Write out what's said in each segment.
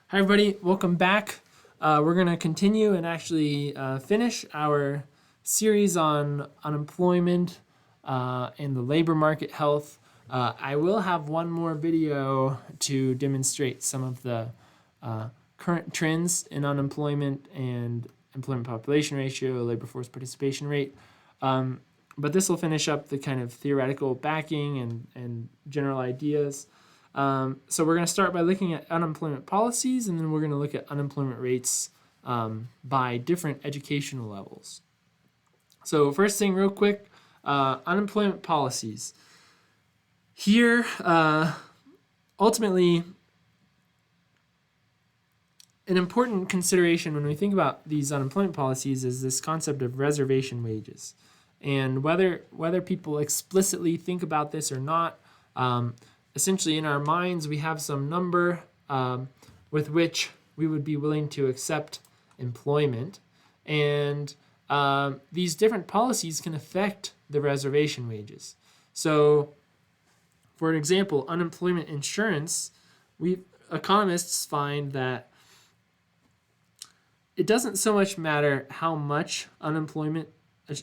Hi, everybody. Welcome back. We're going to continue and actually finish our series on unemployment and the labor market health. I will have one more video to demonstrate some of the current trends in unemployment and employment population ratio, labor force participation rate. But this will finish up the kind of theoretical backing and general ideas. So we're going to start by looking at unemployment policies, and then we're going to look at unemployment rates by different educational levels. So first thing real quick, unemployment policies. Here, ultimately, an important consideration when we think about these unemployment policies is this concept of reservation wages. And whether people explicitly think about this or not, essentially in our minds we have some number with which we would be willing to accept employment, and these different policies can affect the reservation wages. So for example, unemployment insurance, economists find that it doesn't so much matter how much unemployment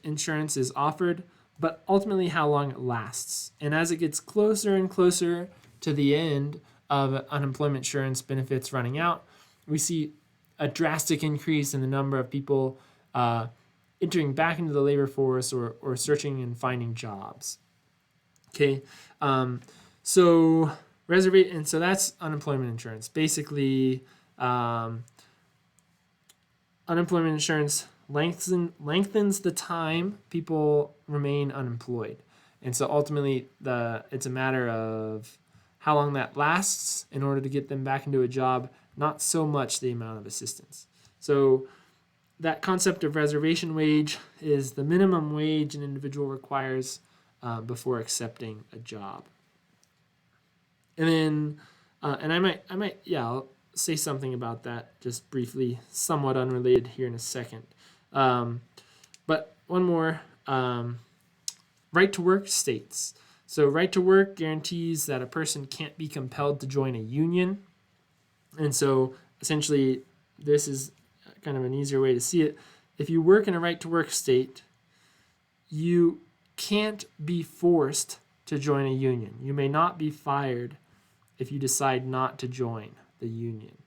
insurance is offered, but ultimately how long it lasts. And as it gets closer and closer to the end of unemployment insurance benefits running out, we see a drastic increase in the number of people entering back into the labor force or searching and finding jobs. Okay, so that's unemployment insurance. Basically, unemployment insurance lengthens the time people remain unemployed. And so ultimately, it's a matter of how long that lasts in order to get them back into a job, not so much the amount of assistance. So that concept of reservation wage is the minimum wage an individual requires before accepting a job. And then, I'll say something about that just briefly, somewhat unrelated here in a second. But one more, right to work states. So right to work guarantees that a person can't be compelled to join a union. And so essentially this is kind of an easier way to see it. If you work in a right to work state, you can't be forced to join a union. You may not be fired if you decide not to join the union.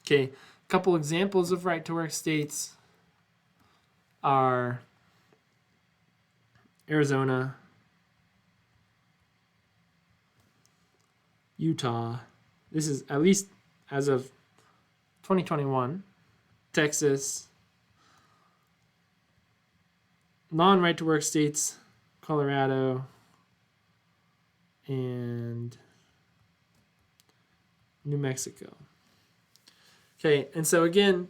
Okay, a couple examples of right to work states are Arizona, Utah. This is at least as of 2021. Texas. Non-right to work states, Colorado, and New Mexico. Okay, and so again,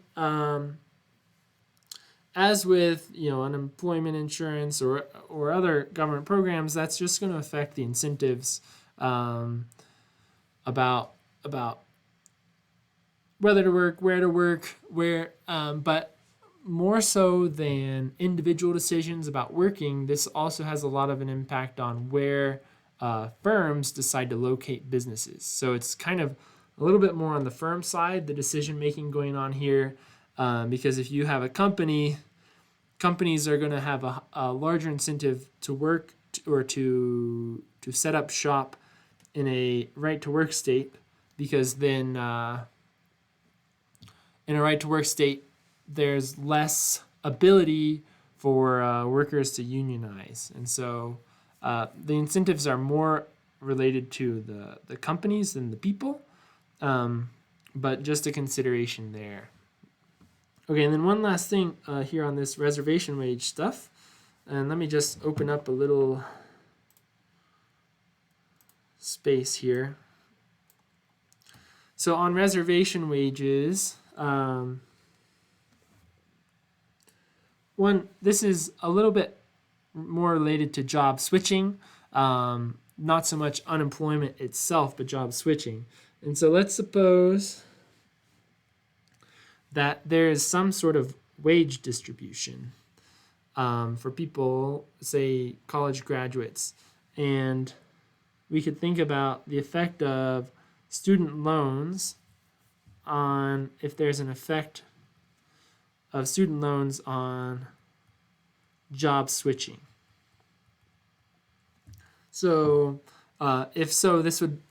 as with unemployment insurance or other government programs, that's just going to affect the incentives about whether to work, where to work, but more so than individual decisions about working, this also has a lot of an impact on where firms decide to locate businesses. So it's kind of a little bit more on the firm side, the decision making going on here, because if you have a company, companies are going to have a larger incentive to work or to set up shop in a right to work state, because then in a right to work state, there's less ability for workers to unionize. And so the incentives are more related to the companies than the people, but just a consideration there. Okay, and then one last thing here on this reservation wage stuff, and let me just open up a little space here. So on reservation wages, this is a little bit more related to job switching, not so much unemployment itself, but job switching. And so let's suppose that there is some sort of wage distribution for people, say college graduates, and we could think about the effect of student loans on if there's an effect of student loans on job switching. So if so, this would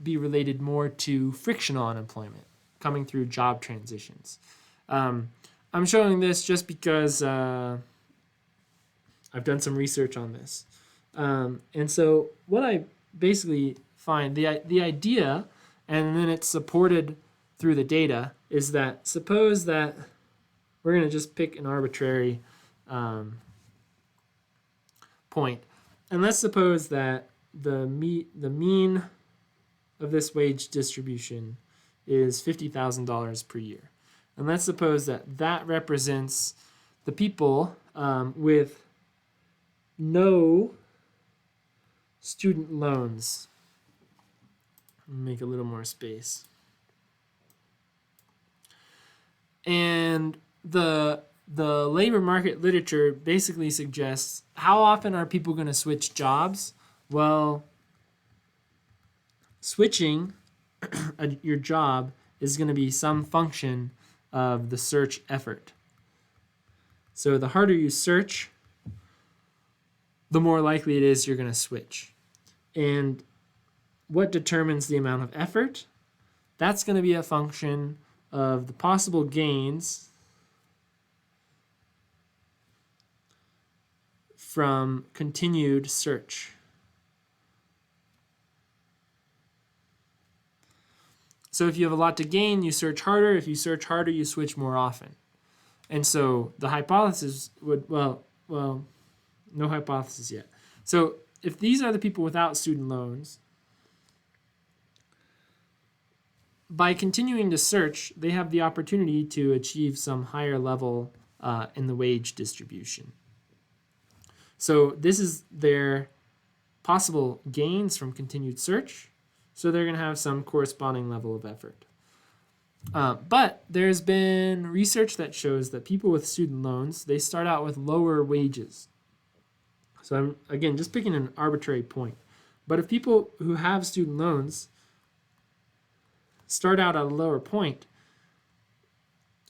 be related more to frictional unemployment coming through job transitions. I'm showing this just because I've done some research on this. And so what I basically find, the idea, and then it's supported through the data, is that suppose that we're going to just pick an arbitrary point. And let's suppose that the mean of this wage distribution is $50,000 per year. And let's suppose that that represents the people with no student loans. Make a little more space. And the labor market literature basically suggests, how often are people going to switch jobs? Well, switching your job is going to be some function of the search effort. So the harder you search, the more likely it is you're going to switch. And what determines the amount of effort? That's going to be a function of the possible gains from continued search. So if you have a lot to gain, you search harder. If you search harder, you switch more often. And so the hypothesis would, well, no hypothesis yet. So if these are the people without student loans, by continuing to search, they have the opportunity to achieve some higher level in the wage distribution. So this is their possible gains from continued search. So they're going to have some corresponding level of effort. But there's been research that shows that people with student loans, they start out with lower wages. So I'm, again, just picking an arbitrary point. But if people who have student loans start out at a lower point,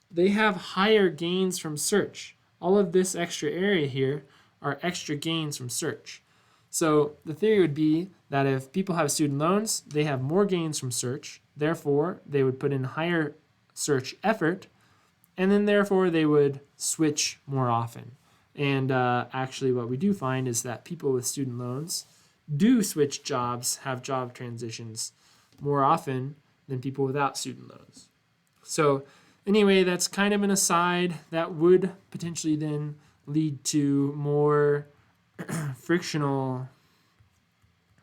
they have higher gains from search. All of this extra area here are extra gains from search. So the theory would be that if people have student loans, they have more gains from search. Therefore, they would put in higher search effort, and then therefore they would switch more often. And actually what we do find is that people with student loans do switch jobs, have job transitions more often than people without student loans. So anyway, that's kind of an aside that would potentially then lead to more frictional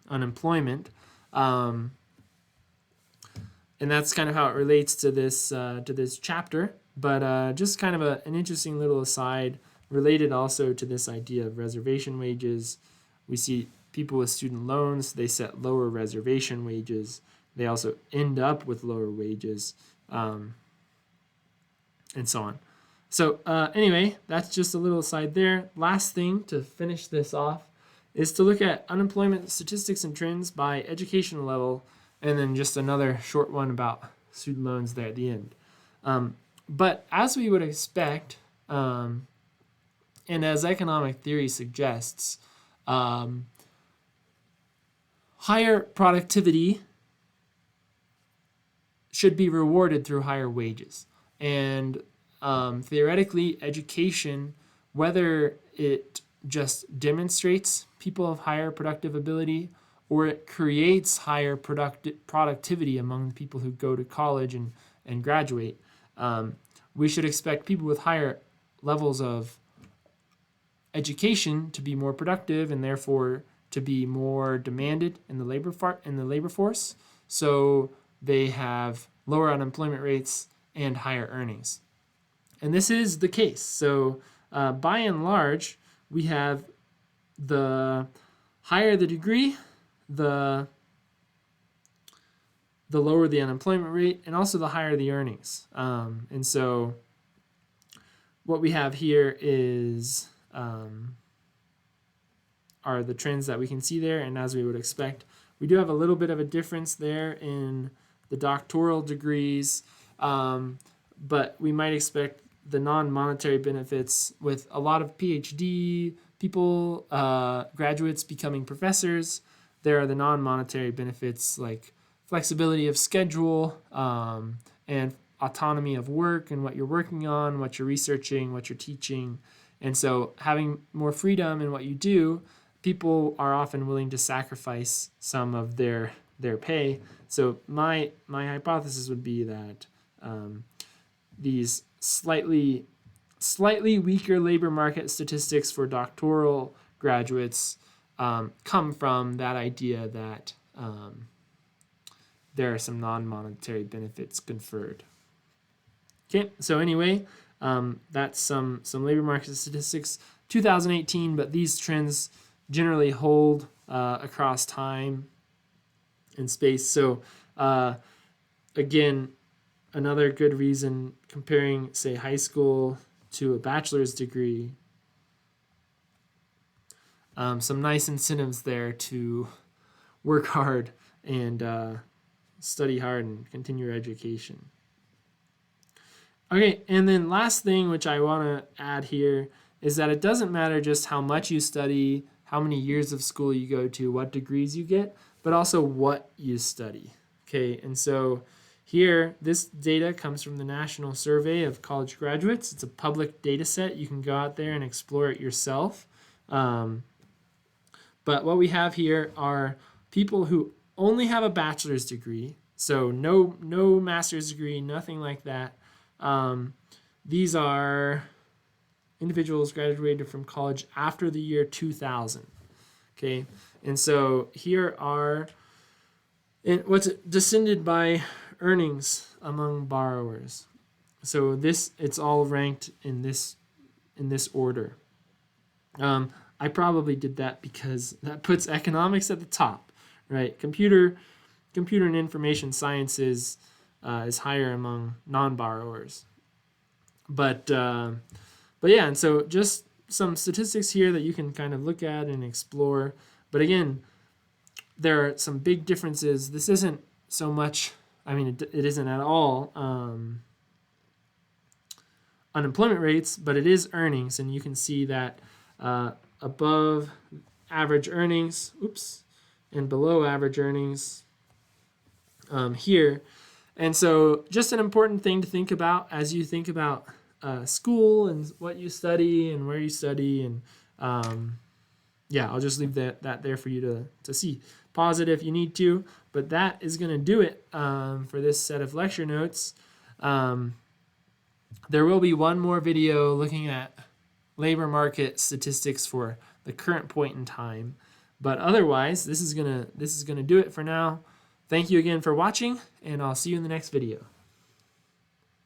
unemployment. And that's kind of how it relates to this chapter. But just kind of an interesting little aside related also to this idea of reservation wages. We see people with student loans, they set lower reservation wages. They also end up with lower wages, and so on. So anyway, that's just a little aside there. Last thing to finish this off is to look at unemployment statistics and trends by educational level, and then just another short one about student loans there at the end. But as we would expect, and as economic theory suggests, higher productivity should be rewarded through higher wages. And theoretically, education, whether it just demonstrates people of higher productive ability or it creates higher productivity among the people who go to college and graduate, we should expect people with higher levels of education to be more productive and therefore to be more demanded in the labor force. So they have lower unemployment rates and higher earnings. And this is the case. So by and large, we have the higher the degree, the lower the unemployment rate, and also the higher the earnings. And so what we have here is are the trends that we can see there. And as we would expect, we do have a little bit of a difference there in the doctoral degrees. But we might expect the non-monetary benefits with a lot of PhD people, graduates becoming professors. There are the non-monetary benefits like flexibility of schedule, and autonomy of work and what you're working on, what you're researching, what you're teaching. And so having more freedom in what you do, people are often willing to sacrifice some of their pay. So my hypothesis would be that these slightly weaker labor market statistics for doctoral graduates come from that idea that there are some non-monetary benefits conferred. Okay, so anyway, that's some labor market statistics 2018, but these trends generally hold across time and space. So again, another good reason comparing, say, high school to a bachelor's degree, some nice incentives there to work hard and study hard and continue your education. Okay, and then last thing which I want to add here is that it doesn't matter just how much you study, how many years of school you go to, what degrees you get, but also what you study. Okay, and so here, this data comes from the National Survey of College Graduates. It's a public data set. You can go out there and explore it yourself. But what we have here are people who only have a bachelor's degree, so no master's degree, nothing like that. These are individuals graduated from college after the year 2000. Okay, and so here are what's descended by earnings among borrowers. So it's all ranked in this order. I probably did that because that puts economics at the top, right? Computer and information sciences is higher among non-borrowers. But yeah, and so just some statistics here that you can kind of look at and explore. But again, there are some big differences. This isn't so much, I mean, it isn't at all unemployment rates, but it is earnings. And you can see that above average earnings, and below average earnings here. And so just an important thing to think about as you think about school and what you study and where you study. And I'll just leave that there for you to see. Pause it if you need to, but that is going to do it for this set of lecture notes. There will be one more video looking at labor market statistics for the current point in time, but otherwise this is gonna do it for now. Thank you again for watching, and I'll see you in the next video.